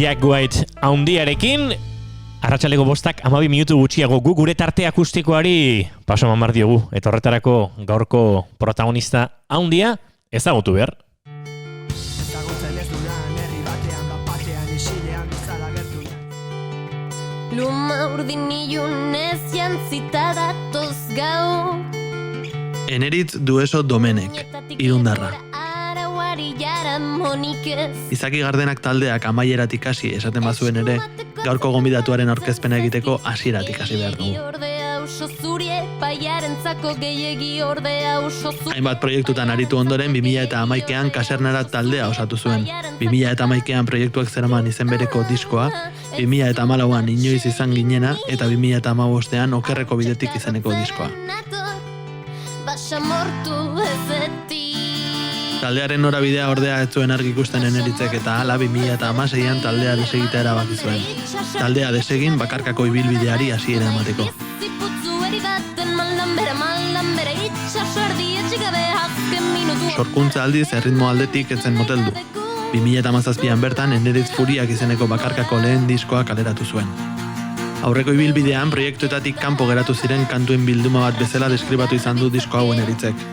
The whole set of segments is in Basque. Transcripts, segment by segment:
Jack White haundiarekin. Arratsaleko 12 minutu gutxiago gu gure tarte akustikoari paso mamar diogu. Eta horretarako gaurko protagonista haundia ezagutu behar. Luma urdin ilunez jantzita datoz gau. Eneritz Dueso Domenek, Irundarra. Izaki Gardenak taldeak amaieratik hasi esaten bazuen ere, gaurko gonbidatuaren aurkezpena egiteko hasieratik hasi behar dugu. Hainbat proiektutan aritu ondoren 2011an Kasernara taldea osatu zuen. 2011an proiektuak zeraman izen bereko diskoa, 2014an Inoiz izan ginena eta 2015an Okerreko bidetik izeneko diskoa. Taldearen norabidea ordea ez zuen argi ikusten Eneritzek eta hala 2016an taldea desegitea erabaki zuen. Taldea desegin bakarkako ibilbideari hasiera emateko. Sorkuntza aldiz erritmo aldetik etzen moteldu. 2017an bertan Eneritz Furiak izeneko bakarkako lehen diskoa kaleratu zuen. Aurreko ibilbidean proiektuetatik kanpo geratu ziren kantuen bilduma bat bezala deskribatu izan du disko hau Eneritzek.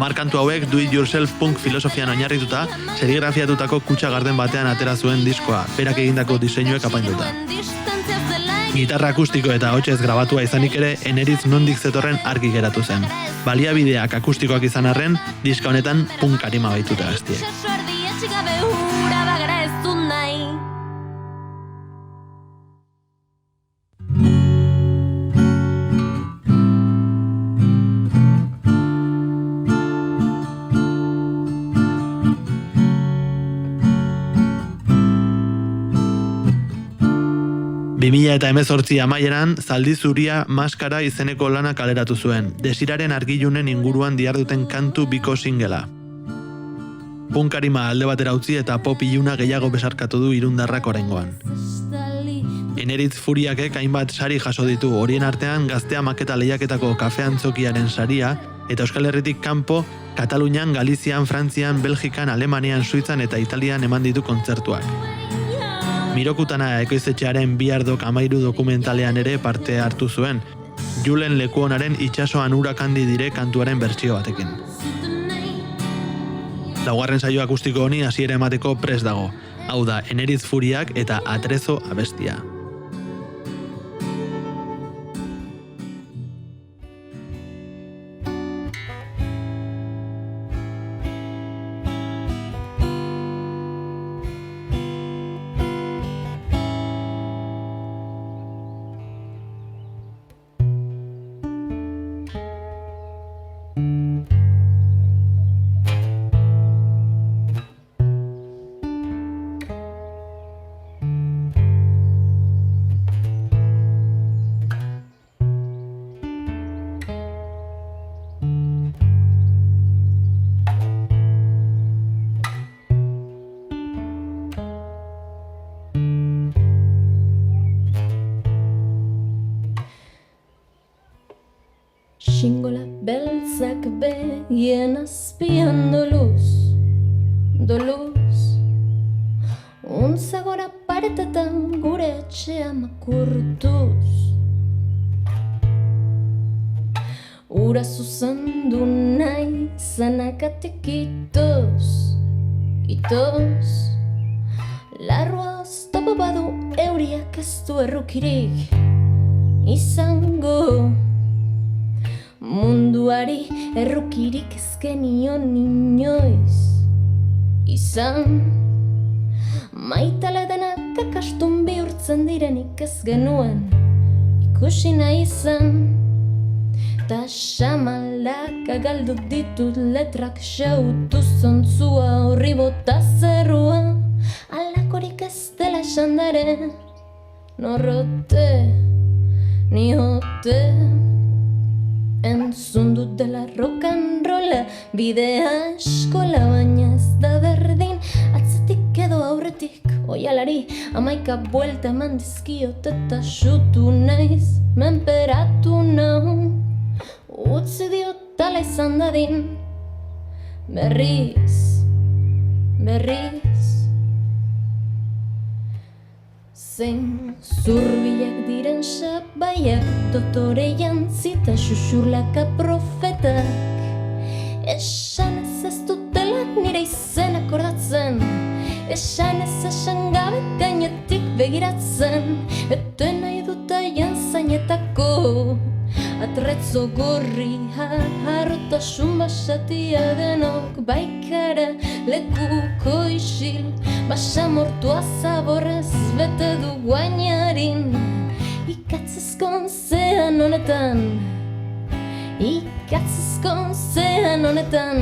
10 kantu hauek do-it-yourself punk filosofian oinarrituta, serigrafiatutako Kutxa Garden batean atera zuen diskoa, berak egindako diseinuek apainduta. Gitarra akustiko eta hotsez grabatua izanik ere, Eneritz nondik zetorren argi geratu zen. Baliabideak akustikoak izan arren, diska honetan punk arima baituta gaztiek. Eta 2018 amaieran, Zaldi Zuria Maskara izeneko lana kaleratu zuen, Desiraren argilunen inguruan diharduten kantu biko singela. Punkarima alde batera utzi eta pop iluna gehiago besarkatu du Irundarrak oraingoan. Eneritz Furiakek hainbat sari jaso ditu, horien artean Gaztea maketa lehiaketako kafe antzokiaren saria, eta Euskal Herritik kanpo, Katalunian, Galizian, Frantzian, Belgikan, Alemanian, Suitzan eta Italian eman ditu kontzertuak. Mirokutana ekoizetxearen Biardok 13 dokumentalean ere parte hartu zuen, Julen Lekuonaren Itxasoan urak handi dire kantuaren bertsio batekin. Laugarren saio akustiko honi hasiera emateko prest dago, hau da Eneritz Furiak eta Atrezo abestia. Xingola beltzak begien azpian doluz Untzagora paretetan gure etxea makurtuz Ura zuzendu nahi zanakatik itoz Larroaz topo badu euriak ez du errukirik izango Munduari errukirik ezkenion inoiz izan Maitale denak akastun bihurtzen direnik ez genuen ikusi nahi izan Ta xamalak agaldu ditut letrak xautu zontzua horri bota zerrua Alakorik ez dela esandaren norrote nihote Entzun dut dela rock'n'rolla bidea eskola baina ez da berdin Atzetik edo aurretik oialari 11 buelta eman dizkiot eta xutu naiz menperatu nau Utzi diot tala izan dadin berriz, berriz. Zein zurbilak diren sabaiak, dotore jantzita xuxurlaka profetak. Esan ez dutela nire izena akordatzen, esan ez esan gabe gainetik begiratzen, ete nahi dut aien zainetako atretzo gorri harrotasun basatia denok baikara lekuko isil, basamortua zaborrez bete du guainarin, ikatzezko zean honetan, ikatzezko zean honetan,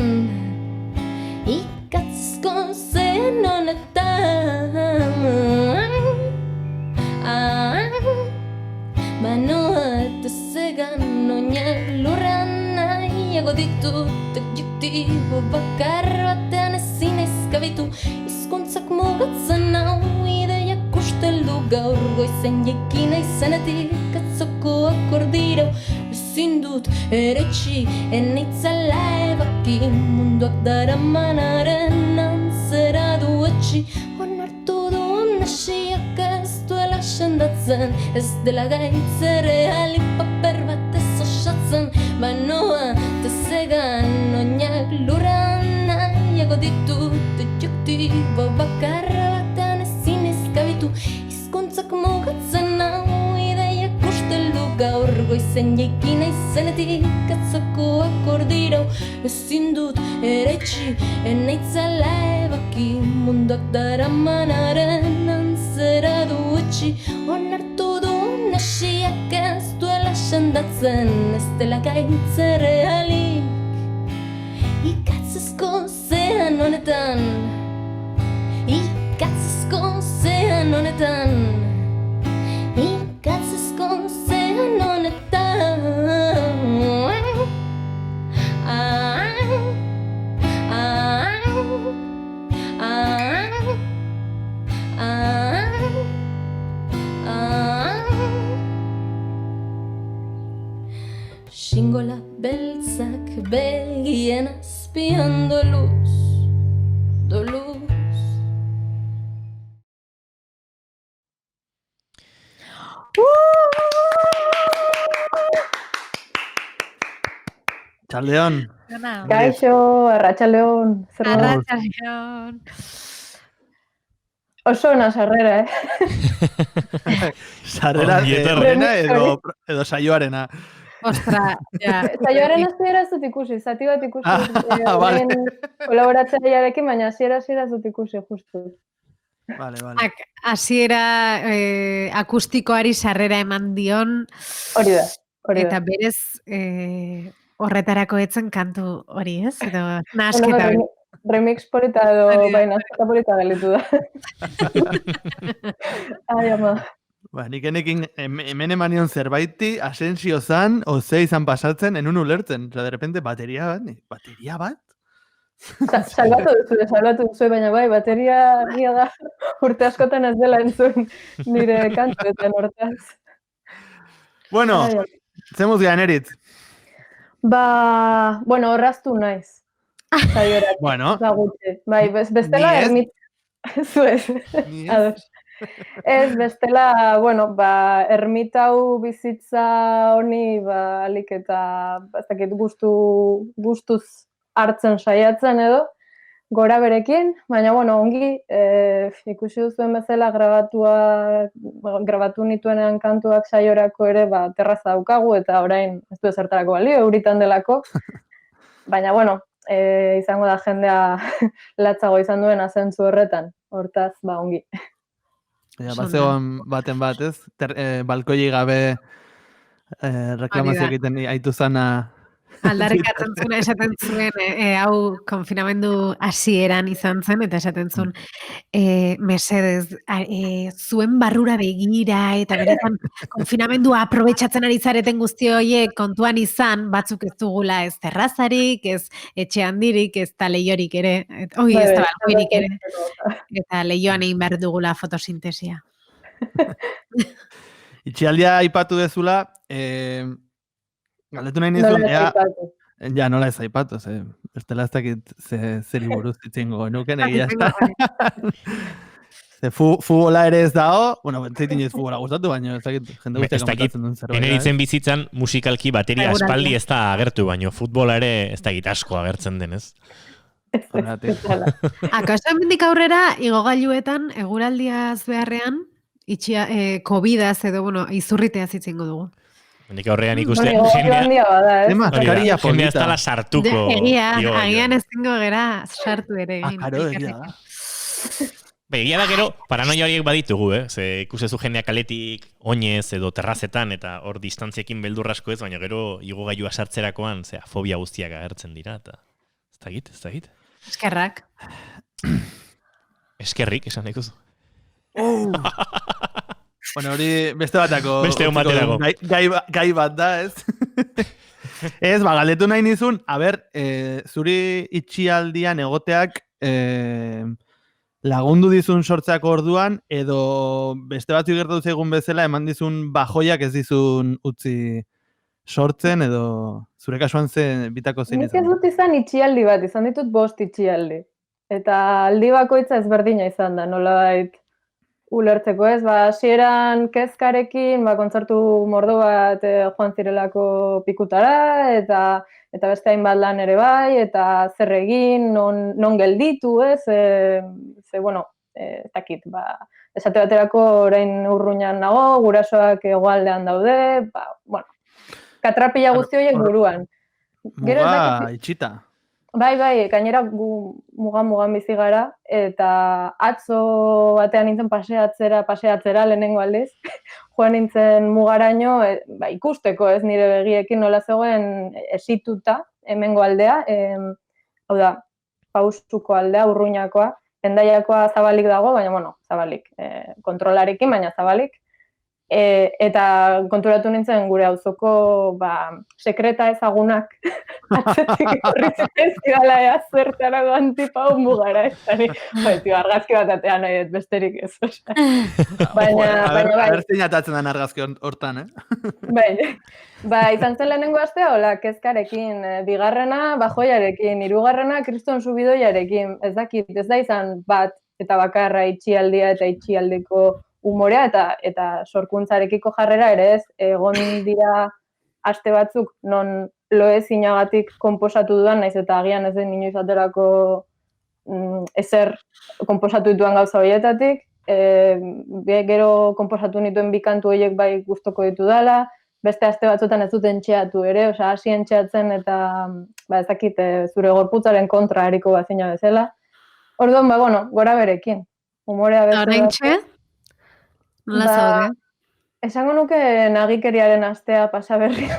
ikatzezko zean honetan. Banoa eta zegan oinak lurran nahiago ditut, adjektibo bakar batean ezin ezkabitu, hizkuntzak mugatzen hau ideiak usteldu gaur goizen jekin aizenetik atzoko akordiro, ezin dut eretxi eneitzala ebaki, munduak daramanaren antzera du etxi, onartu duen asiak ez duela sendatzen, ez dela gaitz errealik paper bat ez osatzen, banoa tezegan oinak lurran nahiago ditut, adjektibo bakarra batean ezin ezkabitu, hizkuntzak mugatzen hau ideiak usteldu gaur goizen jekin aizenetik atzoko akordiro, ezin dut eretxi eneitzala ebaki, munduak daramanaren antzera du etxi, onartu duen asiak ez duela sendatzen, ez dela gaitz errealik, ikatzezko zean honetan, ikatzezko zean honetan, ikatzezko zean honetan. Xingola beltzak begien azpian doluz, doluz. Txaldeon. Kaixo, arratsaldeon. Zer moduz? Arratsaldeon. Oso ona sarrera, Sarrera Ongi etorri. horrena edo saioarena. Ostra, ja. Saioaren hasiera ez dut ikusi, zati bat ikusi. Vale. Kolaboratzailearekin, baina hasiera ez dut ikusi, justu. Vale. Hasiera akustikoari sarrera eman dion, Hori da. eta berez horretarako etzen kantu hori, ez? Edo nahasketa hori. Remix polita edo, baina, nahasketa polita galitu da. Ai, ama. Nik enekin hemen emanion zerbaiti, Asensio zan, oze izan pasatzen, enun ulertzen. Osa, de repente, bateria bat? Salbatu duzu, baina bai, bateria nia da urte askotan ez dela entzun nire kantuetan hortaz. Bueno, zemuz gehan erit. Bueno, horraztu naiz. Saiorak. Bueno. Gutxi. Bai, bestela Ni ez. ermit... Zuez. Ni ez. Ados. Ez, bestela, bueno, ermitau bizitza honi, alik eta, ez dakit, gustuz hartzen saiatzen edo, gora berekin, baina, bueno, ongi, ikusi duzuen bezala grabatu nituenean kantuak saiorako ere, terraza daukagu, eta orain ez du ezertarako balio, euritan delako, baina, bueno, izango da jendea latzago izan duen azentzu horretan, hortaz, ongi. Ja, bazegoen baten bat, ez? Balkoiei gabe reklamazio egiten aitu zana. Aldarrikatzen zuen, esaten zuen, hau konfinamendu hasieran izan zen, eta esaten zuen, mesedez, zuen barrura begira, eta beretan konfinamendua aprobetxatzen ari zareten guzti horiek kontuan izan, batzuk ez dugula ez terrazarik, ez etxe handirik, ez da lehiorik ere, ez da balkoirik ere, eta lehioan egin behar dugula fotosintesia. Itxialdia aipatu dezula, galdetu nahi nizun, nola ez aipatu. Ja, nola ez aipatu, bestela ez dakit zeri buruz itzingo genuken, egia Itzingo esan. Ze futbola ere ez dago, bueno, entzait inoiz futbola gustatu, baina ez dakit jende Ez guztiak dakit, komentatzen duen zerbait. eneritzen bizitzan musikalki bateria Eguraldia. aspaldi ez da agertu, baino futbola ere ez dakit asko agertzen denez. Horregatik. Akaso hemendik aurrera, igogailuetan, eguraldiaz beharrean, COVID-az edo, bueno, izurriteaz itzingo dugu. Hendik aurrean ikuste, Bueno, jendea, handia bada, ez? Maskaria jendea ez polita. dala sartuko. Egia, igogailuan. agian ezingo gera sartu ere. Karo, egia da. Egia da gero, paranoia horiek baditugu, Ze ikusezu jendea kaletik oinez edo terrazetan eta hor distantziekin beldur asko ez, baina gero igogailua sartzerakoan, fobia guztiak agertzen dira, eta ez dakit. Eskerrak. Eskerrik, esan ikuzu. Bueno, hori beste batako. Beste on baterako. Gai bat da, ez? Ez, galdetu nahi nizun, zuri itxialdian egoteak lagundu dizun sortzeako orduan, edo beste batzu gertatu zaigun bezala, eman dizun bajoiak ez dizun utzi sortzen, edo zure kasuan bitako zein Nik ez dut izan itxialdi bat, izan ditut 5 itxialdi. Eta aldi bakoitza ezberdina izan da, nolabait ulertzeko ez, hasieran kezkarekin, kontzertu mordo bat joan zirelako pikutara, eta beste hainbat lan ere bai, eta zer egin, non gelditu, ez, bueno, ez dakit, esate baterako orain urruñan nago, gurasoak hegoaldean daude, bueno, katrapila guzti horiek buruan. Muga itxita. Bai, gainera gu mugan bizi gara, eta atzo batean nintzen paseatzera lehenengo aldiz, joan nintzen mugaraino, ikusteko ez nire begiekin nola zegoen esituta, hemengo aldea, hau da, Paustuko aldea, Urruñakoa, Hendaiakoa zabalik dago, baina, bueno, zabalik, kontrolarekin, baina zabalik, eta konturatu nintzen gure auzoko sekreta ezagunak atzetik horri zitezkidala zertarago antipau mugara argazki bat atean nahi dut besterik ez. Baina bai. Zein atatzen den argazki hortan, Bai, izan zen lehenengo astea, hola, kezkarekin, bigarrena bajoiarekin, hirugarrena kriston subidoiarekin, ez dakit, ez da izan bat eta bakarra itxialdia eta itxialdeko umorea eta sorkuntzarekiko jarrera ere ez, egon dira aste batzuk non lo ezinagatik konposatu dudan, naiz eta agian ez den inoiz aterako ezer konposatu dituan gauza horietatik, gero konposatu nituen bi kantu horiek bai gustoko ditu dela, beste aste batzutan ez duten txeatu ere, hasi entxeatzen eta ez dakit zure gorputzaren kontra hariko bazina bezala. Orduan, bueno, gora berekin. Humorea bezala. Oraintxe? Nola zaude? Esango nuke nagikeriaren astea pasaberri.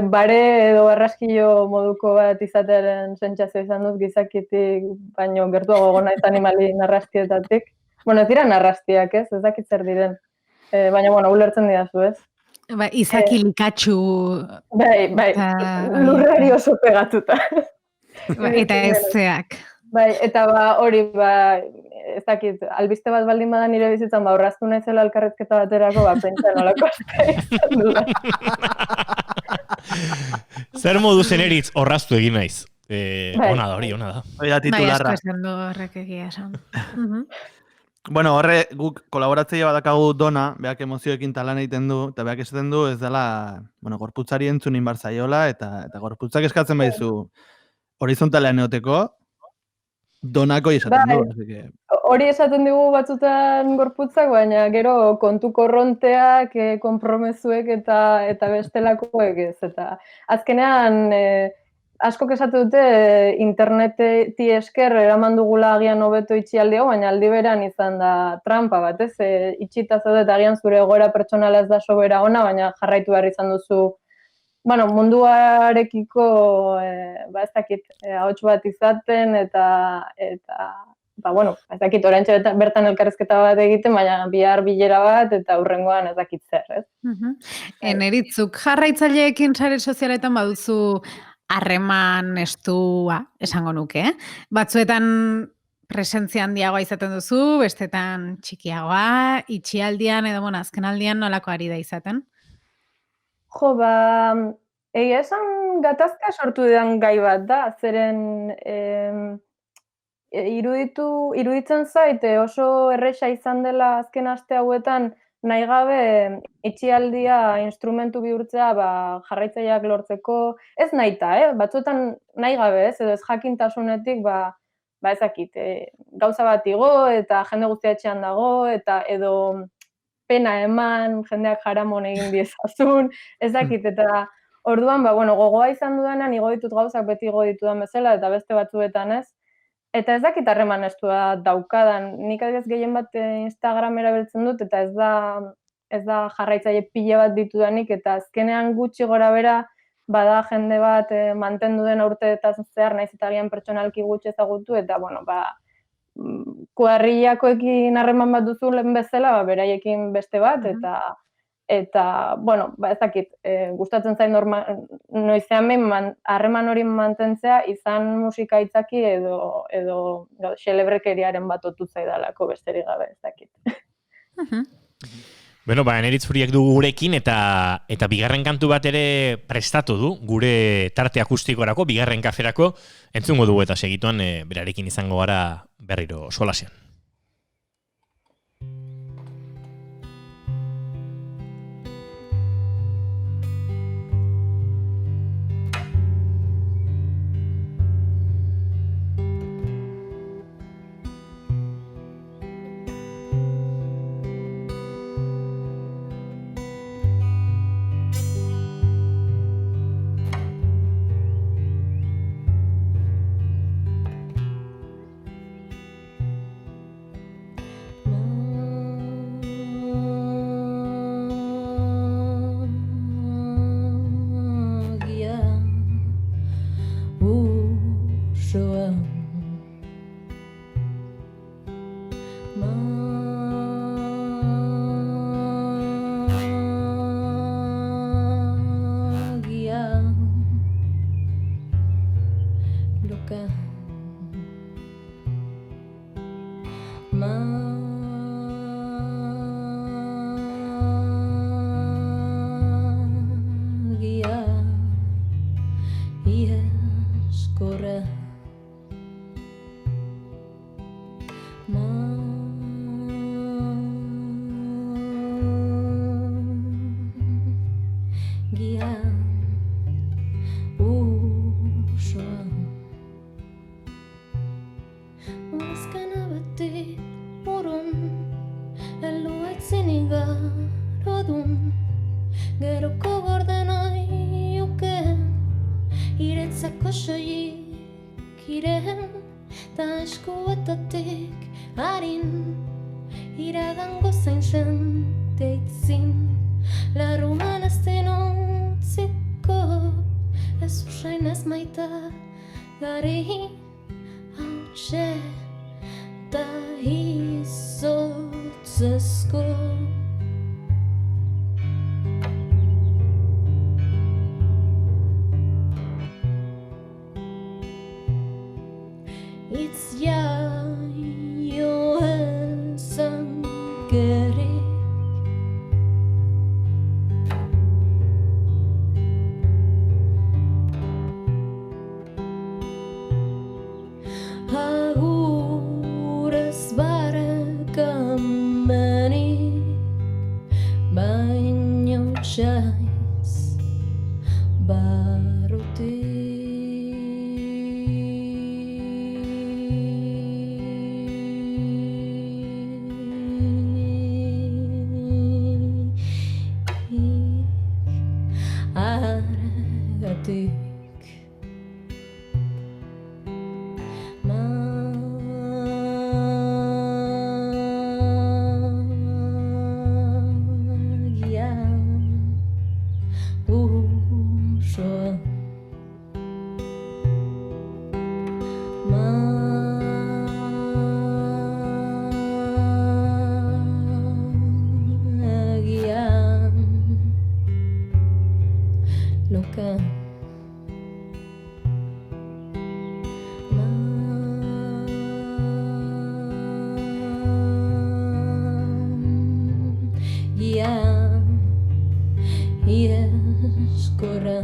Bare edo arraskilo moduko bat izatearen sentsazio izan dut gizakitik, baino gertuago gona izan animali narrastietatik. Bueno, ez dira narrastiak, ez dakit zer diren. Baina, bueno, ulertzen didazu, ez? Izaki likatxu. Bai, lurrari oso pegatuta. Eta ezeak. Bai, eta hori, ez dakit, albiste bat baldin badan nire bizitzan, horraztu naizela elkarrezketa baterako, pentsa nolako izan duda. Zer modu zeneritz horraztu egin naiz? Ona da hori, ona da. Hori da titularra. Bai, asko esan du horrek egia esan. Bueno, horre guk kolaboratzaile badakagu Dona, beak emozioekin talan egiten du, eta beak esaten du ez dela, gorputzari entzun inbar zaiola, eta gorputzak eskatzen baizu horizontalean eoteko, Donako esaten du. Hori esaten digu batzutan gorputzak, baina gero kontu korronteak, konpromezuek eta bestelakoek ez. Eta azkenean askok esatu dute interneti esker eraman dugula agian hobeto itxialdi hau, baina aldi beran izan da trampa bat, ez? Itxita zaude eta agian zure egoera pertsonala ez da sobera ona, baina jarraitu behar izan duzu munduarekiko, ez dakit, ahots bat izaten, eta ez dakit, oraintxe bertan elkarrezketa bat egiten, baina bihar bilera bat, eta hurrengoan ez dakit zer, ez? Eneritzuk jarraitzaileekin sare sozialetan baduzu harreman estua, esango nuke, Batzuetan presentzia handiagoa izaten duzu, bestetan txikiagoa, itxialdian, edo azkenaldian nolako ari da izaten? Jo, Egia esan gatazka sortu den gai bat da, zeren iruditzen zait oso erresa izan dela azken aste hauetan nahi gabe itxialdia instrumentu bihurtzea jarraitzaileak lortzeko, ez nahita, batzuetan nahi gabe, edo ez jakintasunetik ezakit, gauza bat igo eta jende guztia etxean dago eta edo pena eman, jendeak jaramon egin diezazun, ezakit, eta orduan, gogoa izan dudanean igo ditut gauzak beti igo ditudan bezala eta beste batzuetan ez. Eta ez dakit harreman estua daukadan, nik adibidez gehien bat Instagram erabiltzen dut eta ez da jarraitzaile pile bat ditudanik eta azkenean gutxi gora bera bada jende bat mantendu den urteetan zehar naiz eta agian pertsonalki gutxi ezagutu eta kuadrillakoekin harreman bat duzu lehen bezala, beraiekin beste bat eta ez dakit, gustatzen zain noizean behin harreman hori mantentzea izan musika itzaki edo xelebrekeriaren bat otu zaidalako besterik gabe, ez dakit. Bueno, Eneritz Furiek dugu gurekin eta bigarren kantu bat ere prestatu du, gure tarte akustikorako, bigarren kaferako, entzungo dugu eta segituan berarekin izango gara berriro solasean. Ieskorra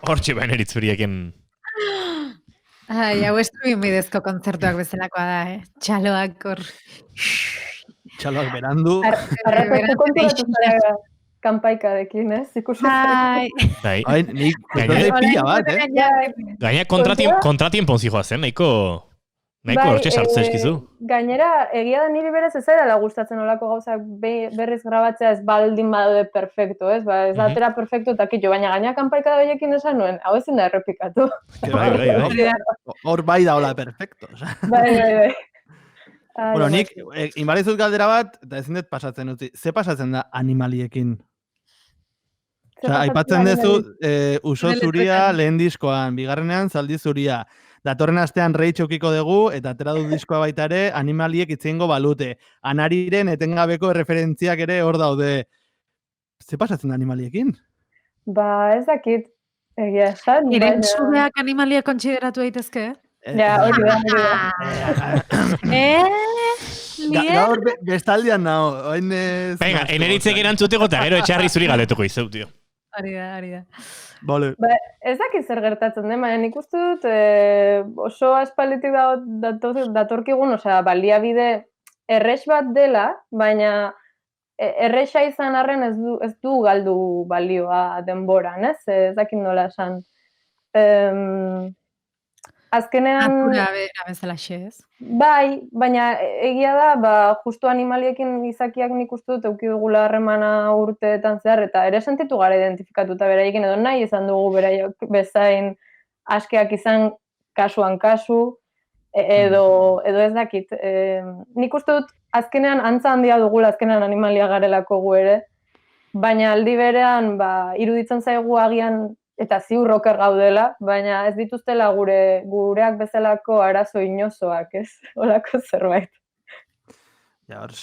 Hortxe bain eritzurieken. Ai, hau estuin bidezko kontzertuak bezalakoa da, Txaloak hor. Txaloak berandu. Arrakatzen konturatu zara kanpaikarekin, ez? Ikusi Ai, Bai. Ai, nik Gainera- pila bat, Gaina kontratiempon zijoazen, nahiko hortxe sartze eskizu. Gainera, egia da niri berez ez zaidala gustatzen olako gauzak berriz grabatzea ez baldin badaude perfecto, ez? Ba, ez da atera perfecto eta kitxo, baina gaina kanpaika horiekin esan nuen, hau ezin da errepikatu. Bai. Hor bai da hola perfecto. Bai. Bueno, nik inbarizut galdera bat, eta ezin dut pasatzen utzi. Ze pasatzen da animaliekin? Aipatzen duzu, uso zuria lehen diskoan, bigarrenean zaldi zuria. Datorren astean Rei txokiko dugu, eta atera du diskoa baita ere, animaliek itzengo balute. Anariren etengabeko referentziak ere hor daude. Ze pasatzen da animaliekin? Ba, ez dakit, egia esan. Erentzuleak animaliak kontsideratu daitezke? Ja, hori da. Gaur bestaldian nago. Venga, eneritzek erantzuteko eta gero etxarri zuri galdetuko izau, tio. Ari da. Vale. Ba, ez dakit zer gertatzen den, baina nik uste dut oso aspalditik datorkigun, osea, baliabide errex bat dela, baina errexa izan arren ez du galdu balioa denboran, ez? Ez dakit nola esan. Azkenean... Natura bera bezalaxe, ez? Bai, baina egia da, ba, justu animaliekin izakiak nik uste dut euki dugula harremana urteetan zehar, eta ere sentitu gara identifikatuta beraiekin, edo nahi izan dugu beraiek bezain askeak izan kasuan kasu, edo ez dakit. Nik uste dut azkenean antza handia dugula azkenean animalia garelako gu ere, baina aldi berean ba, iruditzen zaigu agian eta ziur oker gaudela, baina ez dituztela gureak bezalako arazo inozoak, ez? Olako zerbait. Ja, hor,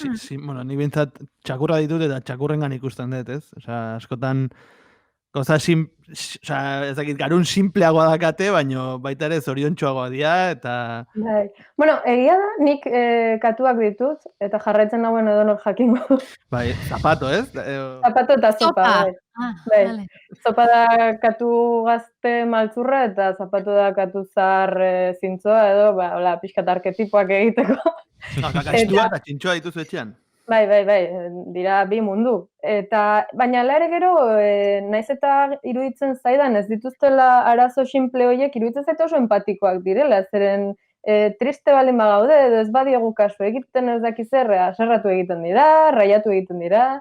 bueno, nik bintzat txakurra ditut eta txakurrengan ikusten dut, ez? Osea, askotan gauza ez dakit, garun simpleagoa dakate, baina baita ere zoriontsuagoa dira, eta... Bai. Bueno, egia da, nik katuak ditut, eta jarraitzen nagoen edonor jakingo. Bai, zapato, ez? Zapato eta zopa, bai. Bai. Zopa da katu gazte maltzurra, eta zapato da katu zahar zintzoa, edo, ba, hola, pixkat arketipoak egiteko. Kakastua eta txintxoa dituzu etxean. Bai, dira bi mundu. Baina ere gero, naiz eta iruditzen zaidan, ez dituztela arazo simple horiek, iruditzen zaite oso empatikoak direla, zeren triste baldin bagaude, edo ez badiegu kasu egiten ez dakizer, aserratu egiten dira, raiatu egiten dira,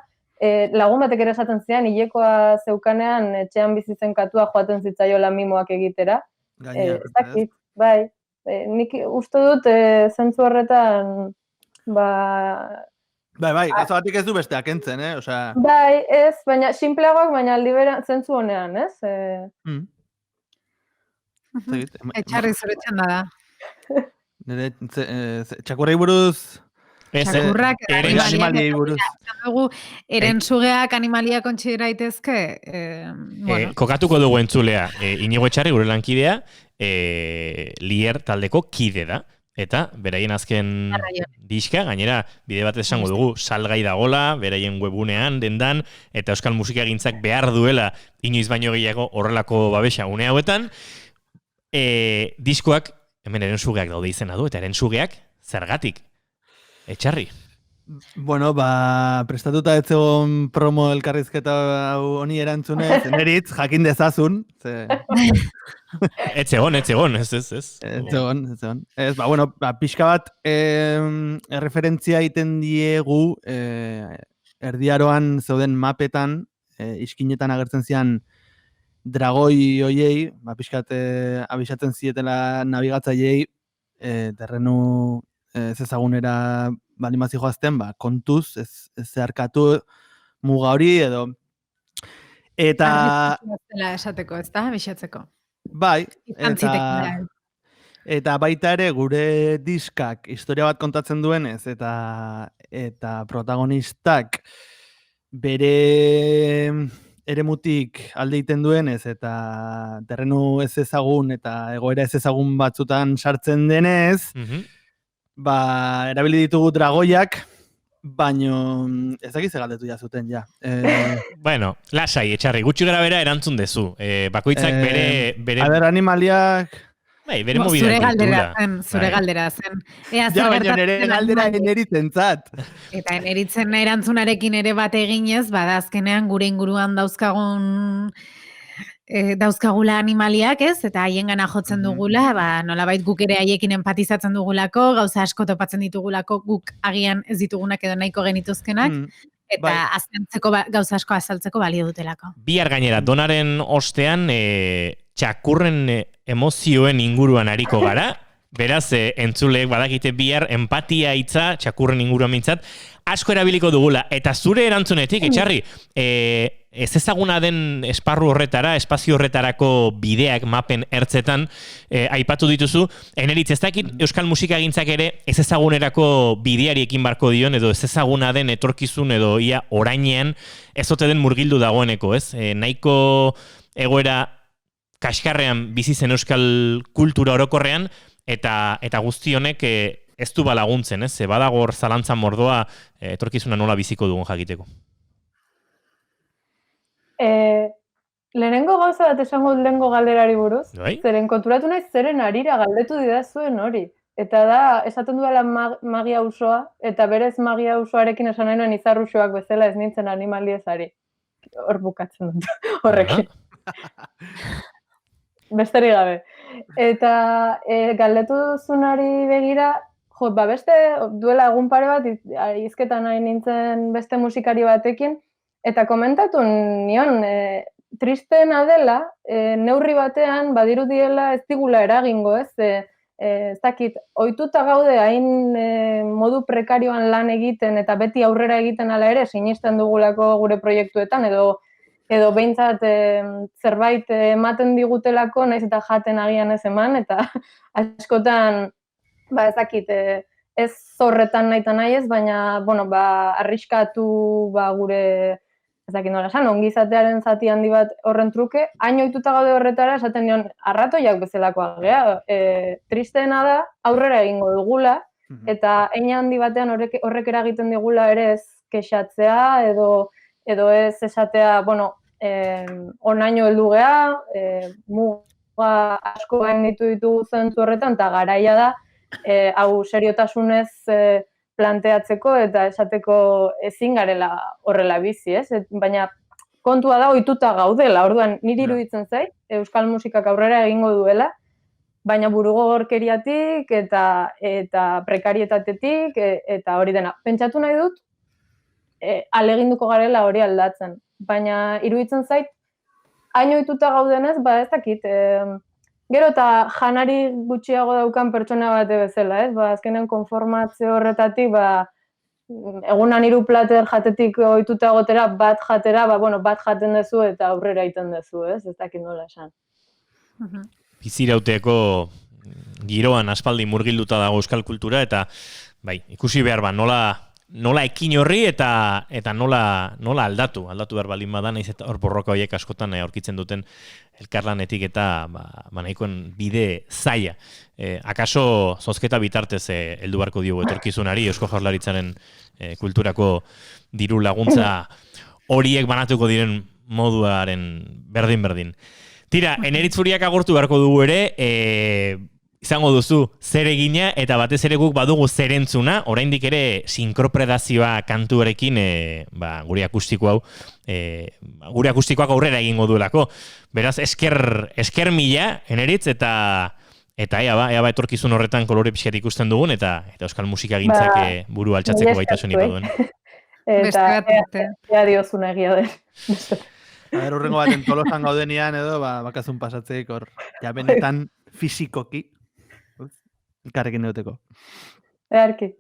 lagun batek ere esaten zian, hilekoa zeukanean, etxean bizitzen katua joaten zitzaiola mimoak egitera. Ez dakit, bai. Nik uste dut, zentzu horretan, Bai, gauza batik ez du besteak entzen, Osea... Bai, ez, baina simpleagoak, baina aldi berean zentzu honean, ez? Etxarri zure txanda da. Nire, txakurrei buruz... Txakurrak animaliei buruz. Erentzugeak animalia kontsidera daitezke. Kokatuko dugu entzulea. Inigo Etxarri, gure lankidea, Lier taldeko kide da. Eta beraien azken diska, gainera, bide bat esango dugu, salgai dagola, beraien webunean, dendan, eta euskal musikagintzak behar duela, inoiz baino gehiago horrelako babesa une hauetan. Diskoak, hemen erentzugeak daude izena du, eta erentzugeak zergatik. Etxarri. Bueno, prestatuta ez zegoen promo elkarrizketa honi erantzunez, neritz, jakin dezazun. Ez zegoen, ez. Ez zegoen. Bueno, pixka bat erreferentzia egiten diegu erdiaroan zeuden mapetan, iskinetan agertzen zian dragoi hoiei, pixkat abisatzen zietela nabigatzaileei terrenu ez ezagunera balimazi joazten, kontuz, ez zeharkatu muga hori edo. Eta... esateko, ez da, bisatzeko. Bai, eta baita ere gure diskak historia bat kontatzen duenez, eta protagonistak bere eremutik alde egiten duenez, eta terrenu ez ezagun, eta egoera ez ezagun batzutan sartzen denez, erabili ditugu dragoiak, Baino, ez dakiz galdetu jazuten, ja. Bueno, lasai, etxarri, gutxi gara bera erantzun dezu. Bakoitzak bere... A ber, animaliak... Bai, bere mobidak Zure galdera zen. Ea Ja, zer baina nire gertatzen galdera animaliek. eneritzen. Eta eneritzen erantzunarekin ere bat eginez, bada azkenean gure inguruan dauzkagula animaliak, ez? Eta haiengana jotzen dugula, nolabait guk ere haiekin empatizatzen dugulako, gauza asko topatzen ditugulako, guk agian ez ditugunak edo nahiko genituzkenak, eta azkentzeko gauza asko azaltzeko balio dutelako. Bihar gainera, donaren ostean, txakurren emozioen inguruan ariko gara, beraz, entzuleek badakite bihar empatia hitza txakurren inguruan mintzat, asko erabiliko dugula, eta zure erantzunetik, etxarri, ez ezaguna den esparru horretara, espazio horretarako bideak mapen ertzetan aipatu dituzu, eneritz ez dakit euskal musikagintzak ere ez ezagunerako bideari ekin barko dion, edo ez ezaguna den etorkizun edo ia orainean ez ote den murgildu dagoeneko, ez? Nahiko egoera kaskarrean bizi zen euskal kultura orokorrean, eta guzti honek ez du balaguntzen, ez? Badago hor zalantzan mordoa etorkizuna nola biziko dugun jakiteko. Lehenengo gauza bat esango lehengo galderari buruz, Bai? zeren konturatu naiz zeren arira galdetu didazuen hori. Eta da, esaten duela magia usoa, eta berez magia usoarekin esan nahi nuen izarruxoak bezala ez nintzen animaliezari. Hor bukatzen dut, horrekin. Besterik gabe. Eta galdetu duzunari begira, beste duela egun pare bat hizketan nahi nintzen beste musikari batekin, eta komentatu nion, tristeena dela, neurri batean badirudiela ez digula eragingo, ez? Ez dakit, ohituta gaude hain modu prekarioan lan egiten eta beti aurrera egiten ala ere sinisten dugulako gure proiektuetan, edo behintzat zerbait ematen digutelako, naiz eta jaten agian ez eman, eta askotan, ez dakit, ez zorretan nahi eta nahi ez, baina, arriskatu gure, ez dakit nola esan, ongizatearen zati handi bat horren truke, hain ohituta gaude horretara, esaten nion, arratoiak bezalakoa gea, tristeena da, aurrera egingo dugula, eta hein handi batean horrek eragiten digula ere ez kexatzea, edo ez esatea, onaino heldu gea, muga asko gainditu ditugu zentzu horretan, eta garaia da, hau seriotasunez planteatzeko eta esateko ezin garela horrela bizi, ez? Baina kontua da ohituta gaudela, orduan niri iruditzen zait, euskal musikak aurrera egingo duela, baina burugogorkeriatik eta prekarietatetik eta hori dena. Pentsatu nahi dut, aleginduko garela hori aldatzen, baina iruditzen zait, hain ohituta gaudenez, ez dakit, gero eta janari gutxiago daukan pertsona bate bezala, ez? Azkenen konformazio horretatik, egunan 3 plater jatetik ohituta gotera, bat jatera, bat jaten duzu eta aurrera egiten duzu, ez? Ez dakit nola esan. Bizirauteko giroan aspaldi murgilduta dago euskal kultura, eta ikusi behar nola ekin horri eta nola aldatu behar baldin badan, naiz eta hor borroka horiek askotan aurkitzen duten elkarlanetik eta nahikoen bide zaila. Akaso zozketa bitartez heldu beharko diogu etorkizunari, Eusko Jaurlaritzaren kulturako diru laguntza horiek banatuko diren moduaren berdin. Tira, Eneritz Furiak agurtu beharko dugu ere, izango duzu zer egina eta batez ere guk badugu zer entzuna, oraindik ere sinkropredazioa kantuarekin gure akustiko hau, gure akustikoak aurrera egingo duelako. Beraz, esker mila, Eneritz, eta ea etorkizun horretan kolore pixkat ikusten dugun, eta euskal musikagintzak buru altxatzeko gaitasun ipaduen. Eta ea diozuna egia den. Urrengo baten Tolosan gaudenian edo, bakazun pasatzeik hor, ja benetan fizikoki, karrekin neuteko. Earki.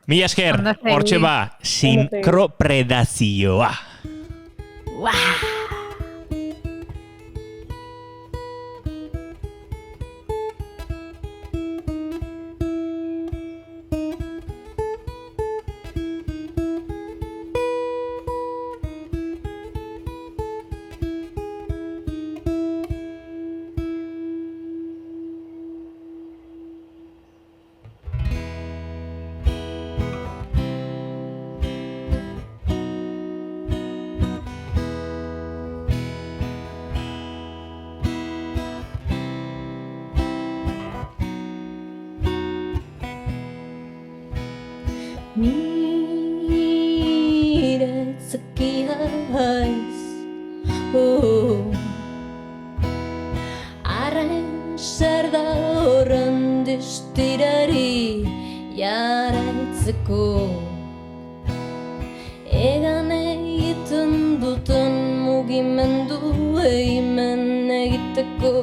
Mila esker, hortxe sinkropredazioa. Nire tzakia haiz Arren zer da horren destirari jarraitzeko Egan egiten duten mugimendu eimen egiteko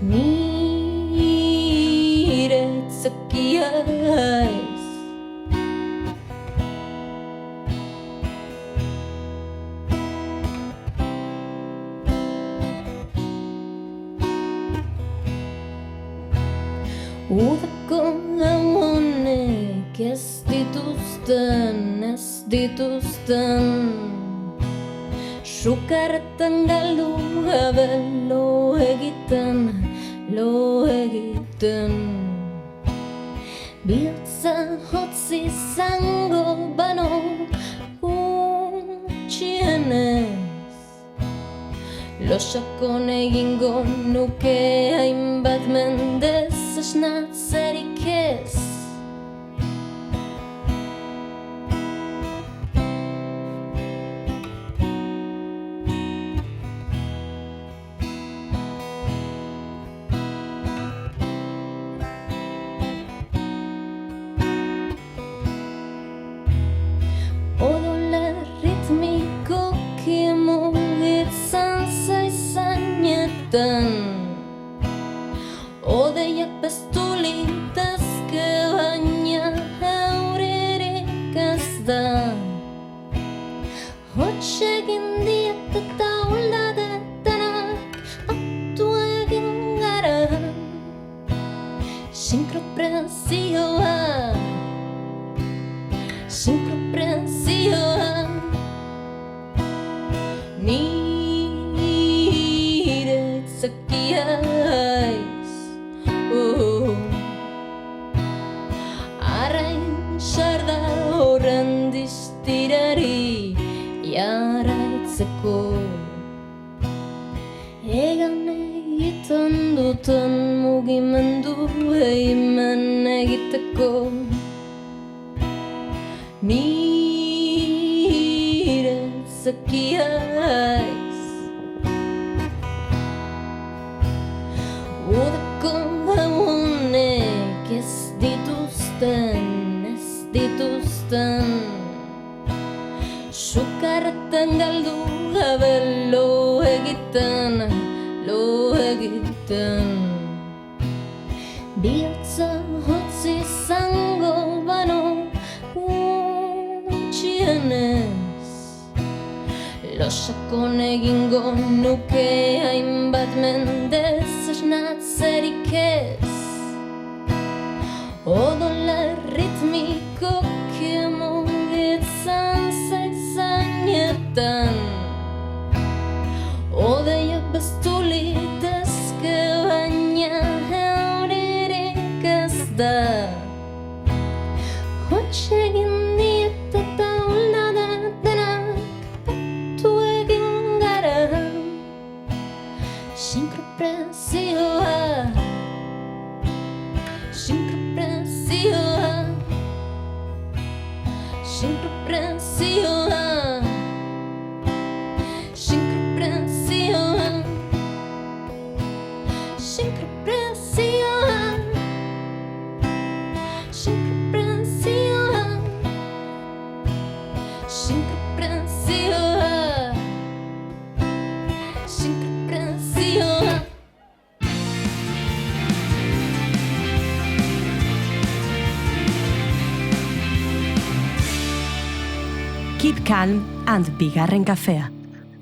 Nire tzakia haiz Udako honek ez dituzten Sukarretan galdu gabe lo egiten Bihotza hotzi izango bano gutxienez Losakon egingo nuke hainbat mendez esnatzerik ez Odola ritmikoki mugitzen zaizanetan Odeiak peztu litezke baina aurrerik ez da Hots egin diet eta uldadetenak batu egin gara Sinkropresioa Nire tzakia haiz Arrain sarda horren distirari jarraitzeko Egan egiten duten mugimendu eimen egiteko Nire tzakia haiz Udako honek ez dituzten Sukarretan galdu gabe lo egiten Bihotza hotzi izango bano gutxienez Losakon egingo nuke hainbat mendez esnatzerik ez Odola ritmikoki mugitzen zaizanetan Odeiak beztu litezke baina aurrerik ez da Hots egin diet eta uldadetenak batu egin gara Sinkropresioa Keep calm and bigarren kafea.